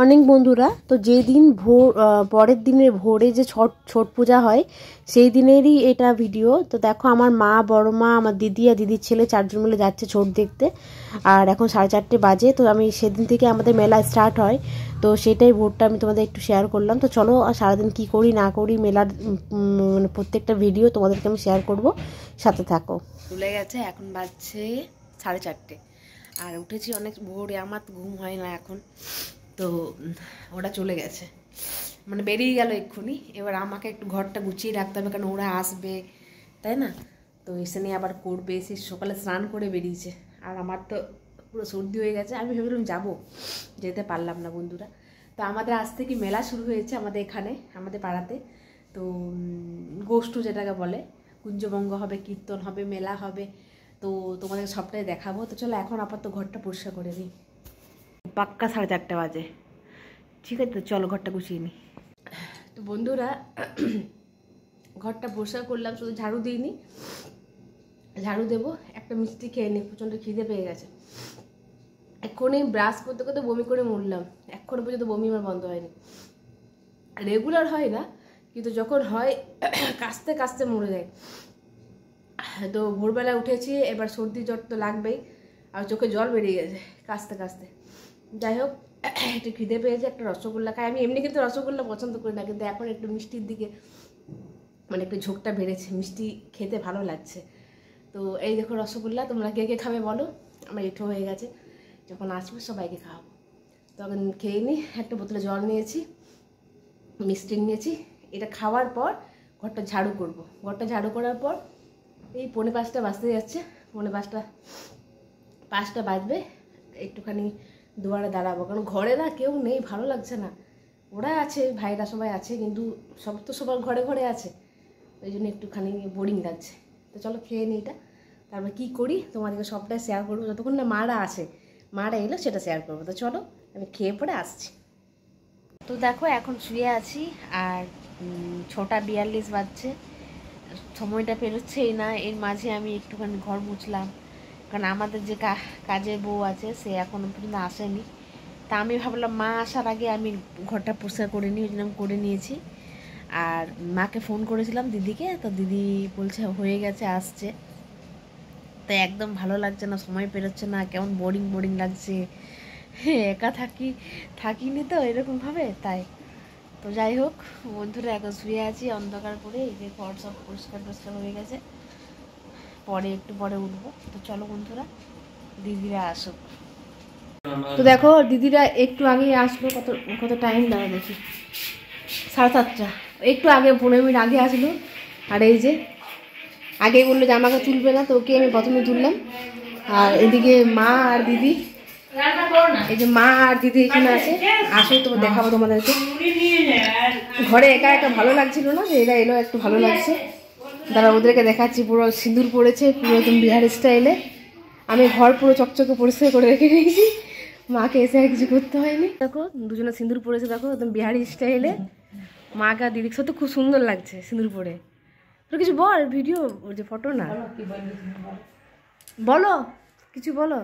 অনেক বন্ধুরা তো যেদিন পরের দিনের ভোরে যে ছট পূজা হয় সেই দিনেরই এটা ভিডিও। তো দেখো আমার মা, বড় মা, আমার দিদি আর দিদির ছেলে 4 জন মিলে যাচ্ছে ছট দেখতে। আর এখন 4:30 বাজে। তো আমি সেদিন থেকে আমাদের মেলা স্টার্ট হয়, তো সেটাই ভোরটা আমি তোমাদের একটু শেয়ার করলাম। তো চলো সারাদিন কি করি না করি মেলার মানে প্রত্যেকটা ভিডিও তোমাদেরকে আমি শেয়ার করব, সাথে থাকো। চলে গেছে, এখন বাজছে 4:30 আর উঠেছি অনেক ভোরে, আমার ঘুম হয় না এখন। তো ওরা চলে গেছে, মানে বেরিয়ে গেল এক্ষুনি। এবার আমাকে একটু ঘরটা গুছিয়ে রাখতে হবে, কারণ ওরা আসবে, তাই না? তো এসে নিয়ে আবার করবে। সে সকালে স্নান করে বেরিয়েছে, আর আমার তো পুরো সর্দি হয়ে গেছে। আমি ভেবেছিলাম যাবো, যেতে পারলাম না বন্ধুরা। তো আমাদের আজ থেকে মেলা শুরু হয়েছে আমাদের এখানে, আমাদের পাড়াতে। তো গোষ্ঠ যেটাকে বলে, কুঞ্জবঙ্গ হবে, কীর্তন হবে, মেলা হবে। তো তোমাদের সবটাই দেখাবো। তো চলো এখন আপাতত ঘরটা পরিষ্কার করে দিই। পাক্কা 4:30 বাজে, ঠিক আছে? তো চলো ঘরটা গুছিয়ে নিই। তো বন্ধুরা ঘরটা পরিষ্কার করলাম, শুধু ঝাড়ু দিইনি, ঝাড়ু দেবো। একটা মিষ্টি খেয়ে নিই, প্রচণ্ড খিদে পেয়ে গেছে। এক্ষুনি ব্রাশ করতে করতে বমি করে মরলাম, এক্ষুনি পর্যন্ত বমি আমার বন্ধ হয়নি। রেগুলার হয় না, কিন্তু যখন হয় কাশতে কাশতে মরে যায়। তো ভোরবেলা উঠেছি, এবার সর্দি জ্বর তো লাগবেই, আর চোখে জল বেরিয়ে গেছে কাশতে কাশতে। যাই হোক, একটু খিদে পেয়েছে, একটা রসগোল্লা খাই। আমি এমনি কিন্তু রসগোল্লা পছন্দ করি না, কিন্তু এখন একটু মিষ্টির দিকে মানে একটু ঝোঁকটা বেড়েছে, মিষ্টি খেতে ভালো লাগছে। তো এই দেখো রসগোল্লা, তোমরা কে কে খাবে বলো? আমার এঁঠো হয়ে গেছে, যখন আসবে সবাইকে খাওয়াবো। তখন খেয়ে নিই। একটা বোতলে জল নিয়েছি, মিষ্টি নিয়েছি। এটা খাওয়ার পর ঘরটা ঝাড়ু করব। ঘরটা ঝাড়ু করার পর এই 4:45 বাজতে যাচ্ছে, 4:45 বাজবে, একটুখানি দুয়ারে দাঁড়াবো, কারণ ঘরে না কেউ নেই, ভালো লাগছে না। ওরা আছে, ভাইরা সবাই আছে, কিন্তু সব তো সবার ঘরে ঘরে আছে, ওই জন্য একটুখানি বোরিং লাগছে। তো চলো খেয়ে নিই এটা, তারপর কী করি তোমাদেরকে সবটাই শেয়ার করবো, যতক্ষণ না মারা আসে। মারা এলো সেটা শেয়ার করবো। তো চলো আমি খেয়ে পরে আসছি। তো দেখো এখন শুয়ে আছি, আর 6:42 বাজছে, সময়টা পেরোচ্ছেই না। এর মাঝে আমি একটুখানি ঘর মুছলাম, কারণ আমাদের যে কাজের বউ আছে সে এখনও পর্যন্ত আসেনি। তা আমি ভাবলাম মা আসার আগে আমি ঘরটা পরিষ্কার করে নিই, ওই জন্য আমি করে নিয়েছি। আর মাকে ফোন করেছিলাম, দিদিকে, তো দিদি বলছে হয়ে গেছে, আসছে। তো একদম ভালো লাগছে না, সময় পেরোচ্ছে না, কেমন বোরিং বোরিং লাগছে। হ্যাঁ, একা থাকিনি তো এরকমভাবে, তাই। তো যাই হোক বন্ধুরা, এখন শুয়ে আছি অন্ধকার করে। এই যে ঘর সব পরিষ্কার হয়ে গেছে, পরে একটু পরে উঠবো। তো চলো বন্ধুরা, দিদিরা আসুক। তো দেখো দিদিরা একটু আগেই আসলো। কত টাইম দাঁড়া দেখি, 7:30, একটু আগে 15 মিনিট আগে আসলো। আর এই যে আগে বললো যে আমাকে তুলবে না, তো ওকে আমি প্রথমে তুললাম। আর এদিকে মা আর দিদি, এই যে মা আর দিদি এখানে আছে, আসো তো দেখাবো তোমাদেরকে। ঘরে একা একা ভালো লাগছিল না, যে এরা এলো একটু ভালো লাগছে। দাঁড়া ওদেরকে দেখাচ্ছি। পুরো সিঁদুর পড়েছে, পুরো একদম বিহারি স্টাইলে। আমি ঘর পুরো চকচকে পরিষ্কার করে রেখে দিয়েছি, মাকে এসে আর কিছু করতে হয়নি। দেখো দুজনে সিঁদুর পড়েছে, দেখো একদম বিহারি স্টাইলে। মাকে আর দিদি সত্যি খুব সুন্দর লাগছে সিঁদুর পরে। তোর কিছু বল, ভিডিও যে ফটো না, বলো কিছু বলো।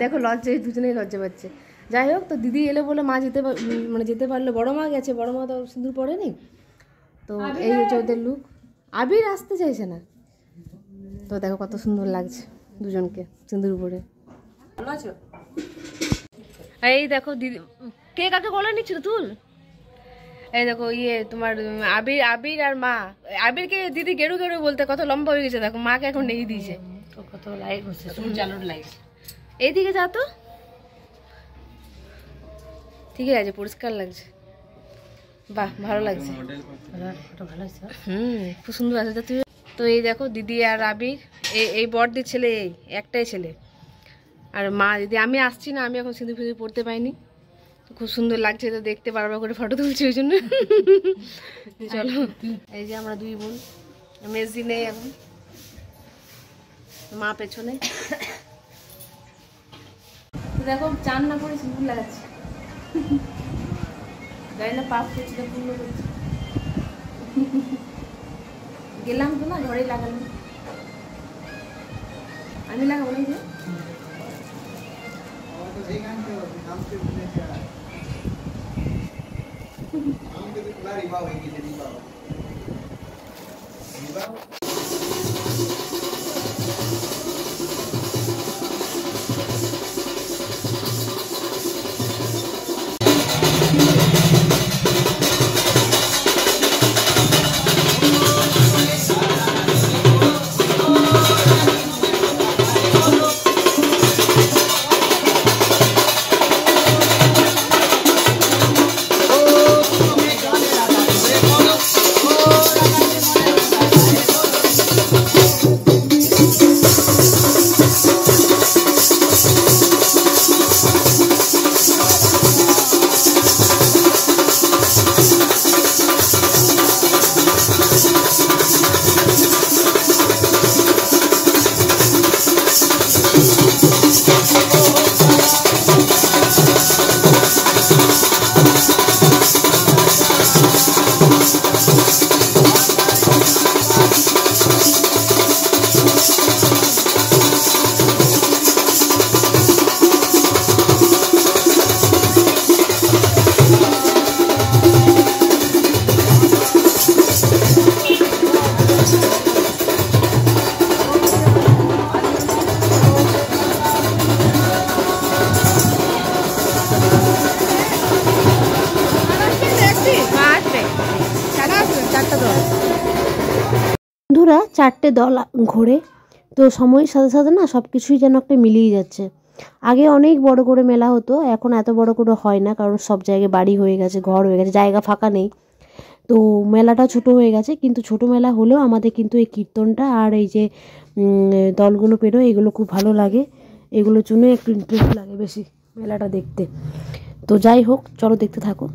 দেখো লজ্জা, দুজনেই লজ্জা পাচ্ছে। যাই হোক, তো দিদি এলো বলে মা যেতে পারলো। বড় মা গেছে, বড় মা তো সিঁদুর পড়েনি। তো এই হচ্ছে ওদের লুক। আবির আসতে চাইছে না। তো দেখো কত সুন্দর লাগছে দুজনকে সিঁদুর পরে। ভালো আছো? এই দেখো দিদি, কে কাকে বলে নিচ্ছিল তুল। এই দেখো তোমার আবির আর মা। আবিরকে দিদি গেরু গেরু বলতে কত লম্বা হয়ে গেছে, দেখো মাকে এখন নেই দিয়েছে। কত লাইট হচ্ছে, চালুর লাইট। এইদিকে যা তো, ঠিকই আছে, পরিষ্কার লাগছে। বাহ, ভালো লাগছে, খুব সুন্দর আছে। তো এই দেখো দিদি আর আবির, এই বড়দির ছেলে, এই একটাই ছেলে। আর মা দিদি, আমি আসছি না, আমি এখন সিঁদুর ফিঁদুর পড়তে পাইনি। খুব সুন্দর লাগছে, তো দেখতে বারবার করে ফটো তুলছি ওই জন্য। চলো, এই যে আমরা 2 বোন, মেজদি নেই এখন, মা পেছনে। দেখো চান না করে সিঁদুর লাগাচ্ছে, জানি না পাপ করছে পূর্ণ করছে। গেলাম তো না, ঘরেই লাগালাম। আমি লাগাবো না, বন্ধুরা 4টে দল ঘোরে, তো সময়ের সাথে সাথে না সব কিছুই যেন একটা মিলিয়ে যাচ্ছে। আগে অনেক বড় করে মেলা হতো, এখন এত বড় করে হয় না, কারণ সব জায়গায় বাড়ি হয়ে গেছে, ঘর হয়ে গেছে, জায়গা ফাঁকা নেই। তো মেলাটা ছোট হয়ে গেছে, কিন্তু ছোট মেলা হলেও আমাদের কিন্তু এই কীর্তনটা আর এই যে দলগুলো পেরোয় এগুলো খুব ভালো লাগে। এগুলোর জন্য একটু ইন্টারেস্ট লাগে বেশি মেলাটা দেখতে। তো যাই হোক, চলো দেখতে থাকো।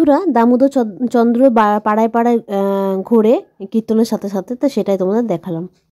বন্ধুরা দামোদর চন্দ্র পাড়ায় পাড়ায় ঘোরে কীর্তনের সাথে সাথে, তো সেটাই তোমাদের দেখালাম।